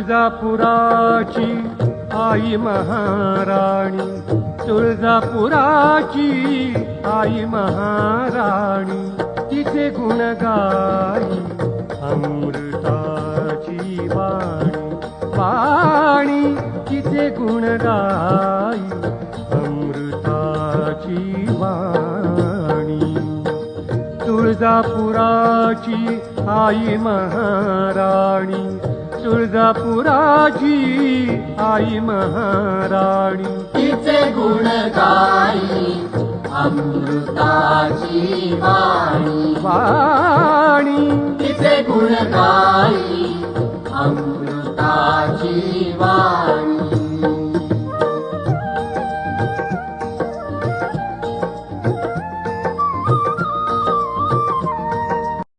तुळजापुराची आई महाराणी, तुळजापुराची आई महाराणी, तिचे गुण गाई अमृताची वाणी, वाणी तिचे गुण गाई अमृताची वाणी. तुळजापुराची आई महाराणी, तुळजापुराची आई महाराणी, तिचे गुण गाई अमृताची वाणी, वाणी तिचे गुण गाई